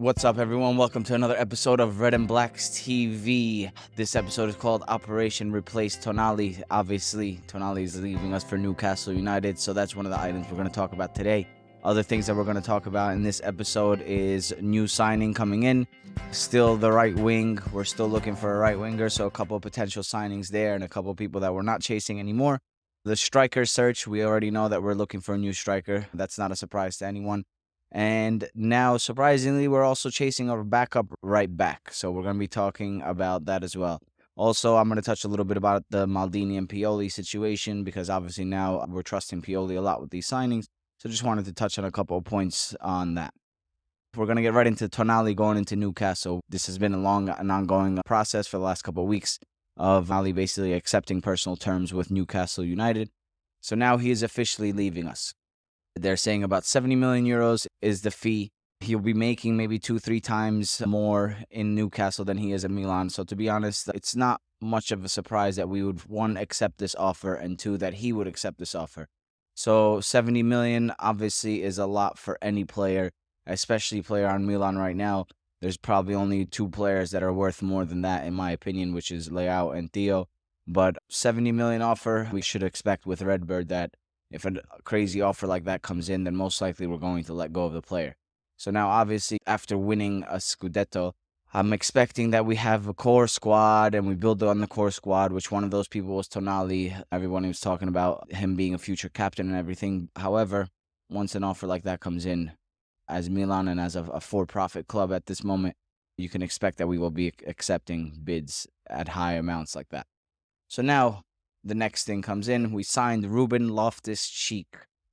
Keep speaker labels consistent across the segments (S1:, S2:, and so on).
S1: What's up, everyone? Welcome to another episode of Red and Blacks TV. This episode is called Operation Replace Tonali. Obviously, Tonali is leaving us for Newcastle United, so that's one of the items we're going to talk about today. Other things that we're going to talk about in this episode is new signing coming in, still the right wing. We're still looking for a right winger, so a couple of potential signings there and a couple of people that we're not chasing anymore. The striker search, we already know that we're looking for a new striker. That's not a surprise to anyone. And now, surprisingly, we're also chasing our backup right back. So we're going to be talking about that as well. Also, I'm going to touch a little bit about the Maldini and Pioli situation because obviously now we're trusting Pioli a lot with these signings. So just wanted to touch on a couple of points on that. We're going to get right into Tonali going into Newcastle. This has been a long and ongoing process for the last couple of weeks of Tonali basically accepting personal terms with Newcastle United. So now he is officially leaving us. They're saying about 70 million euros is the fee. He'll be making maybe 2-3 times more in Newcastle than he is in Milan. So to be honest, it's not much of a surprise that we would, one, accept this offer, and two, that he would accept this offer. So 70 million obviously is a lot for any player, especially player on Milan right now. There's probably only two players that are worth more than that, in my opinion, which is Leao and Theo. But 70 million offer, we should expect with Redbird that if a crazy offer like that comes in, then most likely we're going to let go of the player. So now, obviously, after winning a Scudetto, I'm expecting that we have a core squad and we build on the core squad, which one of those people was Tonali. Everyone was talking about him being a future captain and everything. However, once an offer like that comes in, as Milan and as a for-profit club at this moment, you can expect that we will be accepting bids at high amounts like that. So now, the next thing comes in. We signed Ruben Loftus Cheek.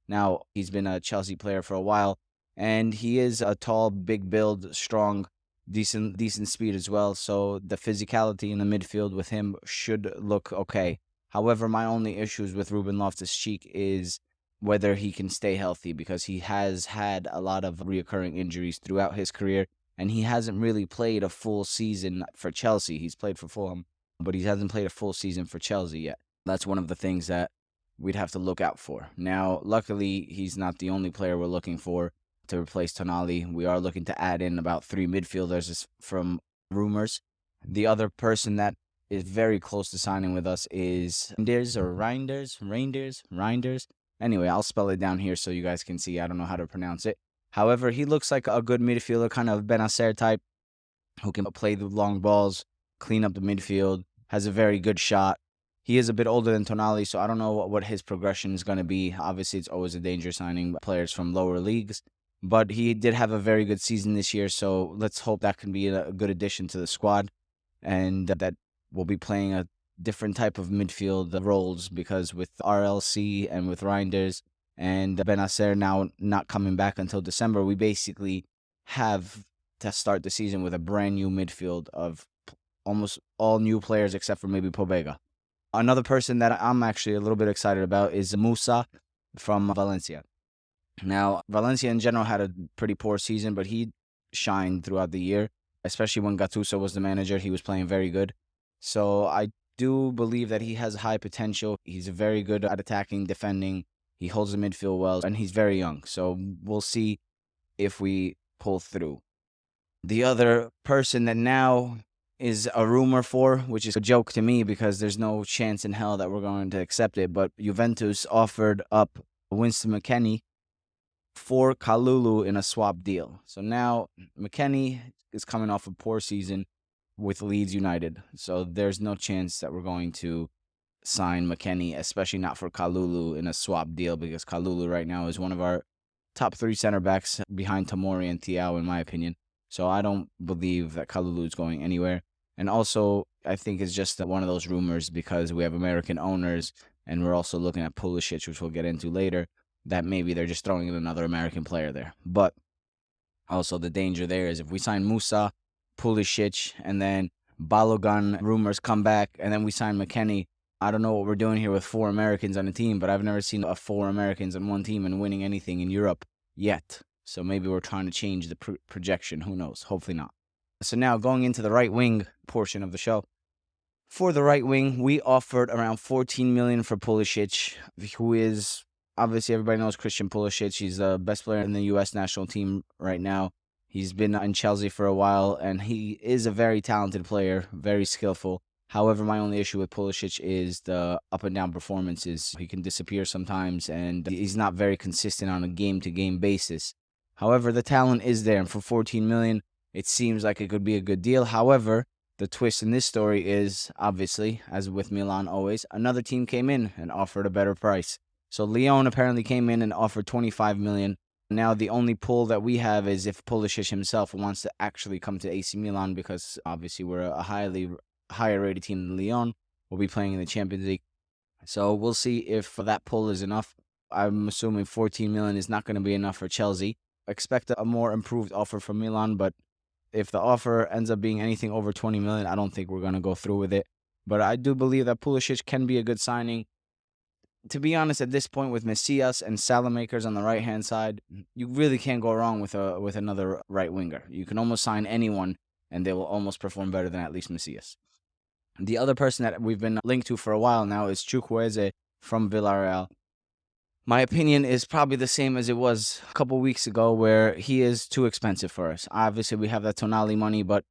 S1: Now, he's been a Chelsea player for a while, and he is a tall, big build, strong, decent speed as well. So the physicality in the midfield with him should look okay. However, my only issues with Ruben Loftus Cheek is whether he can stay healthy, because he has had a lot of reoccurring injuries throughout his career, and he hasn't really played a full season for Chelsea. He's played for Fulham, but he hasn't played a full season for Chelsea yet. That's one of the things that we'd have to look out for. Now, luckily, he's not the only player we're looking for to replace Tonali. We are looking to add in about 3 midfielders from rumors. The other person that is very close to signing with us is Reinders. Anyway, I'll spell it down here so you guys can see. I don't know how to pronounce it. However, he looks like a good midfielder, kind of Benacer type, who can play the long balls, clean up the midfield, has a very good shot. He is a bit older than Tonali, so I don't know what his progression is going to be. Obviously, it's always a danger signing players from lower leagues. But he did have a very good season this year, so let's hope that can be a good addition to the squad. And that we'll be playing a different type of midfield roles, because with RLC and with Reinders and Benacer now not coming back until December, we basically have to start the season with a brand new midfield of almost all new players except for maybe Pobega. Another person that I'm actually a little bit excited about is Musa from Valencia. Now, Valencia in general had a pretty poor season, but he shined throughout the year, especially when Gattuso was the manager. He was playing very good. So I do believe that he has high potential. He's very good at attacking, defending. He holds the midfield well, and he's very young. So we'll see if we pull through. The other person that now is a rumor for, which is a joke to me because there's no chance in hell that we're going to accept it, but Juventus offered up Winston McKennie for Kalulu in a swap deal. So now McKennie is coming off a poor season with Leeds United, so there's no chance that we're going to sign McKennie, especially not for Kalulu in a swap deal, because Kalulu right now is one of our top 3 center backs behind Tomori and Thiaw, in my opinion. So I don't believe that Kalulu is going anywhere. And also, I think it's just one of those rumors because we have American owners, and we're also looking at Pulisic, which we'll get into later, that maybe they're just throwing in another American player there. But also the danger there is if we sign Musa, Pulisic, and then Balogun rumors come back, and then we sign McKennie, I don't know what we're doing here with 4 Americans on a team, but I've never seen 4 Americans on one team and winning anything in Europe yet. So maybe we're trying to change the projection. Who knows? Hopefully not. So now going into the right wing portion of the show. For the right wing, we offered around 14 million for Pulisic, who is obviously everybody knows Christian Pulisic. He's the best player in the U.S. national team right now. He's been in Chelsea for a while, and he is a very talented player, very skillful. However, my only issue with Pulisic is the up and down performances. He can disappear sometimes, and he's not very consistent on a game-to-game basis. However, the talent is there, and for 14 million, it seems like it could be a good deal. However, the twist in this story is, obviously, as with Milan always, another team came in and offered a better price. So Lyon apparently came in and offered 25 million. Now the only pull that we have is if Pulisic himself wants to actually come to AC Milan, because obviously we're a higher rated team than Lyon. We'll be playing in the Champions League. So we'll see if that pull is enough. I'm assuming 14 million is not going to be enough for Chelsea. Expect a more improved offer from Milan, but if the offer ends up being anything over 20 million, I don't think we're going to go through with it. But I do believe that Pulisic can be a good signing. To be honest, at this point, with Messias and Salamakers on the right-hand side, you really can't go wrong with another right winger. You can almost sign anyone, and they will almost perform better than at least Messias. The other person that we've been linked to for a while now is Chukwueze from Villarreal. My opinion is probably the same as it was a couple weeks ago, where he is too expensive for us. Obviously, we have that Tonali money, but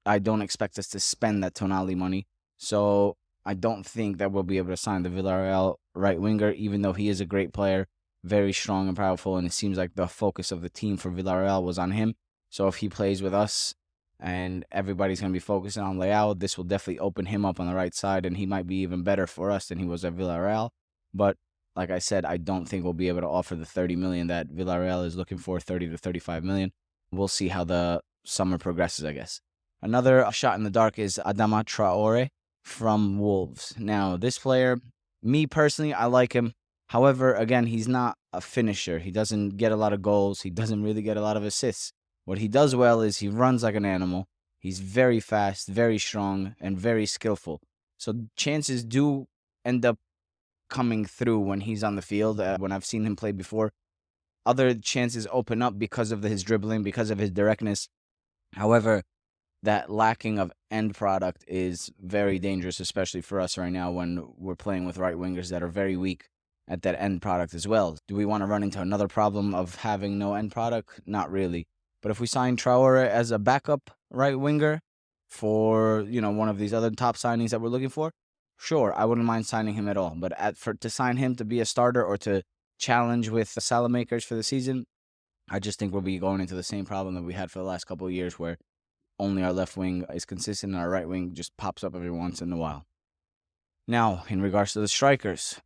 S1: I don't expect us to spend that Tonali money. So I don't think that we'll be able to sign the Villarreal right winger, even though he is a great player, very strong and powerful, and it seems like the focus of the team for Villarreal was on him. So if he plays with us and everybody's going to be focusing on Leao, this will definitely open him up on the right side, and he might be even better for us than he was at Villarreal. But like I said, I don't think we'll be able to offer the 30 million that Villarreal is looking for, 30 to 35 million. We'll see how the summer progresses, I guess. Another shot in the dark is Adama Traore from Wolves. Now, this player, me personally, I like him. However, again, he's not a finisher. He doesn't get a lot of goals. He doesn't really get a lot of assists. What he does well is he runs like an animal. He's very fast, very strong, and very skillful. So chances do end up coming through when he's on the field. When I've seen him play before, other chances open up because of his dribbling, because of his directness. However, that lacking of end product is very dangerous, especially for us right now when we're playing with right wingers that are very weak at that end product as well. Do we want to run into another problem of having no end product? Not really. But if we sign Traore as a backup right winger for, one of these other top signings that we're looking for, sure, I wouldn't mind signing him at all. But to sign him to be a starter or to challenge with the Salamakers for the season, I just think we'll be going into the same problem that we had for the last couple of years, where only our left wing is consistent and our right wing just pops up every once in a while. Now, in regards to the strikers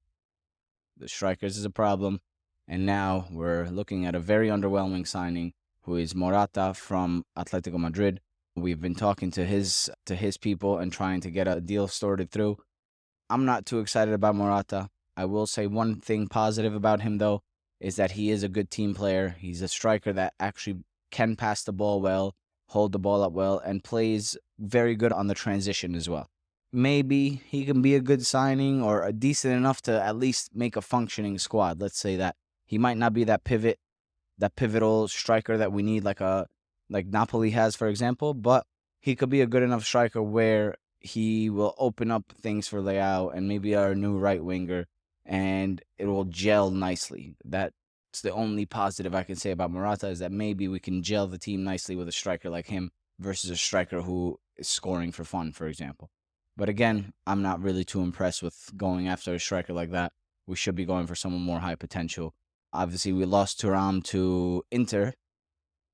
S1: is a problem. And now we're looking at a very underwhelming signing, who is Morata from Atletico Madrid. We've been talking to his people and trying to get a deal sorted through. I'm not too excited about Morata. I will say one thing positive about him, though, is that he is a good team player. He's a striker that actually can pass the ball well, hold the ball up well, and plays very good on the transition as well. Maybe he can be a good signing or a decent enough to at least make a functioning squad. Let's say that. He might not be that pivotal striker that we need, like Napoli has, for example, but he could be a good enough striker where he will open up things for Leao and maybe our new right winger, and it will gel nicely. That's the only positive I can say about Morata, is that maybe we can gel the team nicely with a striker like him versus a striker who is scoring for fun, for example. But again, I'm not really too impressed with going after a striker like that. We should be going for someone more high potential. Obviously, we lost Thuram to Inter,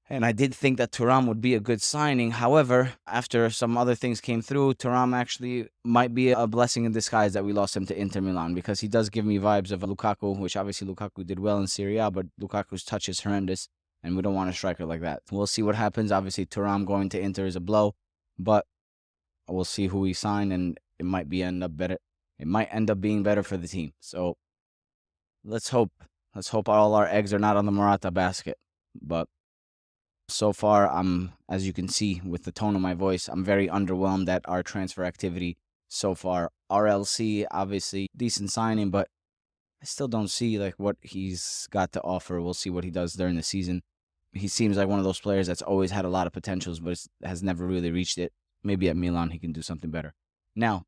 S1: and I did think that Thuram would be a good signing. However, after some other things came through, Thuram actually might be a blessing in disguise that we lost him to Inter Milan, because he does give me vibes of Lukaku, which obviously Lukaku did well in Serie A, but Lukaku's touch is horrendous, and we don't want a striker like that. We'll see what happens. Obviously, Thuram going to Inter is a blow, but we'll see who we sign, and it might end up better. It might end up being better for the team. So let's hope all our eggs are not on the Morata basket. But so far, as you can see with the tone of my voice, I'm very underwhelmed at our transfer activity so far. RLC, obviously, decent signing, but I still don't see what he's got to offer. We'll see what he does during the season. He seems like one of those players that's always had a lot of potentials, but has never really reached it. Maybe at Milan he can do something better. Now,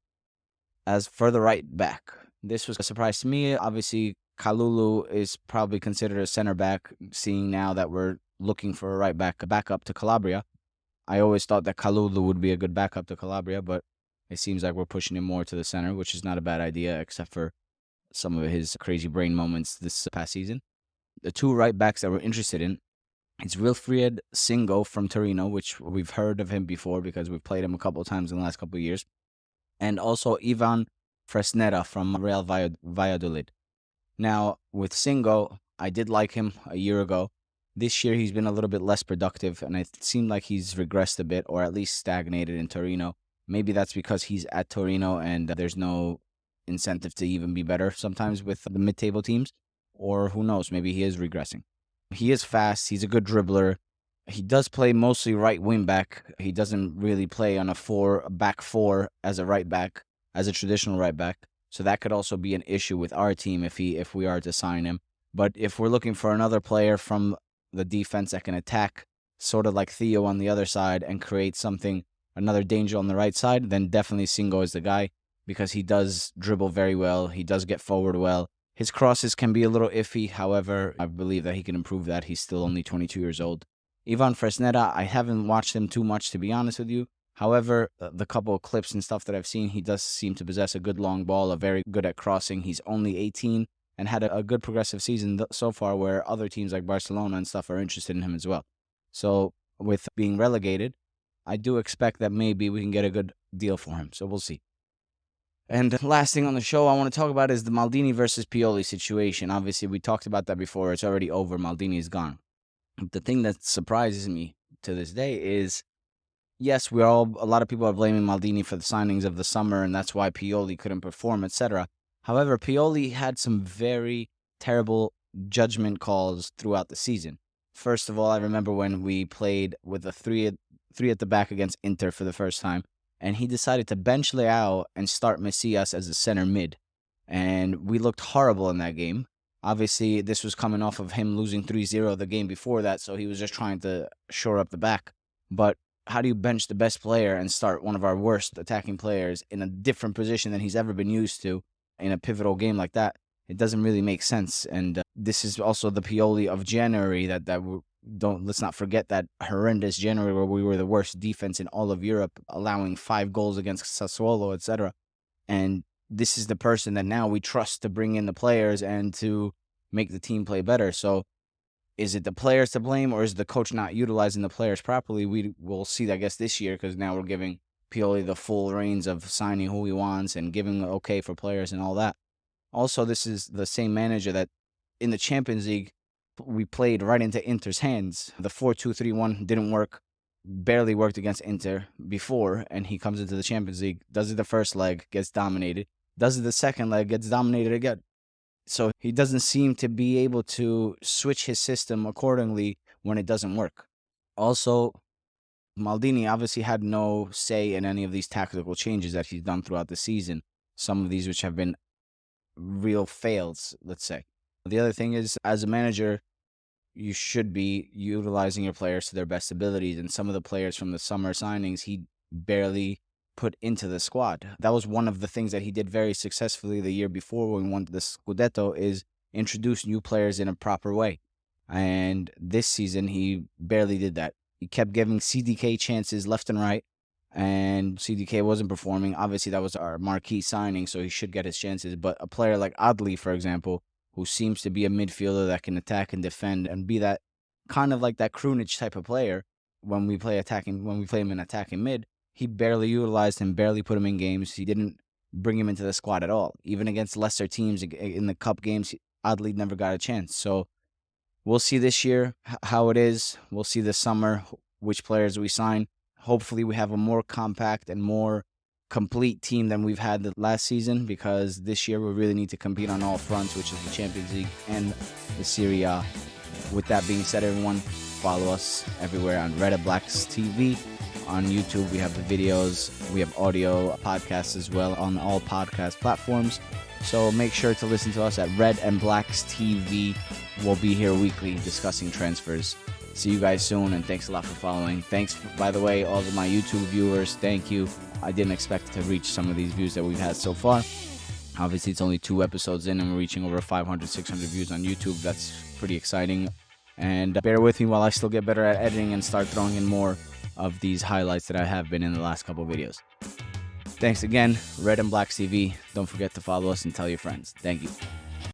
S1: as for the right back, this was a surprise to me. Obviously, Kalulu is probably considered a center back, seeing now that we're looking for a right back, a backup to Calabria. I always thought that Kalulu would be a good backup to Calabria, but it seems like we're pushing him more to the center, which is not a bad idea, except for some of his crazy brain moments this past season. The two right backs that we're interested in, it's Wilfried Singo from Torino, which we've heard of him before because we've played him a couple of times in the last couple of years, and also Ivan Fresneda from Real Valladolid. Now, with Singo, I did like him a year ago. This year, he's been a little bit less productive, and it seemed like he's regressed a bit, or at least stagnated in Torino. Maybe that's because he's at Torino and there's no incentive to even be better sometimes with the mid-table teams, or who knows, maybe he is regressing. He is fast. He's a good dribbler. He does play mostly right wing back. He doesn't really play on a back four as a right back, as a traditional right back. So that could also be an issue with our team if we are to sign him. But if we're looking for another player from the defense that can attack, sort of like Theo on the other side, and create another danger on the right side, then definitely Singo is the guy because he does dribble very well. He does get forward well. His crosses can be a little iffy. However, I believe that he can improve that. He's still only 22 years old. Ivan Fresneda, I haven't watched him too much, to be honest with you. However, the couple of clips and stuff that I've seen, he does seem to possess a good long ball, very good at crossing. He's only 18 and had a good progressive season so far where other teams like Barcelona and stuff are interested in him as well. So with being relegated, I do expect that maybe we can get a good deal for him. So we'll see. And last thing on the show I want to talk about is the Maldini versus Pioli situation. Obviously, we talked about that before. It's already over. Maldini is gone. The thing that surprises me to this day is, yes, a lot of people are blaming Maldini for the signings of the summer, and that's why Pioli couldn't perform, etc. However, Pioli had some very terrible judgment calls throughout the season. First of all, I remember when we played with a three at the back against Inter for the first time, and he decided to bench Leao and start Messias as a center mid. And we looked horrible in that game. Obviously, this was coming off of him losing 3-0 the game before that, so he was just trying to shore up the back. But how do you bench the best player and start one of our worst attacking players in a different position than he's ever been used to in a pivotal game like that? It doesn't really make sense. And this is also the Pioli of January let's not forget that horrendous January where we were the worst defense in all of Europe, allowing 5 goals against Sassuolo, etc. And this is the person that now we trust to bring in the players and to make the team play better. So is it the players to blame, or is the coach not utilizing the players properly? We will see, I guess, this year, because now we're giving Pioli the full reins of signing who he wants and giving okay for players and all that. Also, this is the same manager that in the Champions League, we played right into Inter's hands. The 4-2-3-1 didn't work, barely worked against Inter before, and he comes into the Champions League, does it the first leg, gets dominated, does it the second leg, gets dominated again. So he doesn't seem to be able to switch his system accordingly when it doesn't work. Also, Maldini obviously had no say in any of these tactical changes that he's done throughout the season, some of these which have been real fails, let's say. The other thing is, as a manager, you should be utilizing your players to their best abilities, and some of the players from the summer signings, he barely put into the squad. That was one of the things that he did very successfully the year before when we won the Scudetto, is introduce new players in a proper way. And this season, he barely did that. He kept giving CDK chances left and right, and CDK wasn't performing. Obviously, that was our marquee signing, so he should get his chances. But a player like Adli, for example, who seems to be a midfielder that can attack and defend and be that kind of like that Krunic type of player when we play him in attacking mid, he barely utilized him, barely put him in games. He didn't bring him into the squad at all. Even against lesser teams in the cup games, Adli never got a chance. So we'll see this year how it is. We'll see this summer which players we sign. Hopefully we have a more compact and more complete team than we've had the last season, because this year we really need to compete on all fronts, which is the Champions League and the Serie A. With that being said, everyone, follow us everywhere on Red and Blacks TV. On YouTube, we have the videos. We have audio podcasts as well on all podcast platforms. So make sure to listen to us at Red and Blacks TV. We'll be here weekly discussing transfers. See you guys soon, and thanks a lot for following. Thanks, by the way, all of my YouTube viewers. Thank you. I didn't expect to reach some of these views that we've had so far. Obviously, it's only 2 episodes in, and we're reaching over 500, 600 views on YouTube. That's pretty exciting. And bear with me while I still get better at editing and start throwing in more of these highlights that I have been in the last couple videos. Thanks again, Red and Black TV. Don't forget to follow us and tell your friends. Thank you.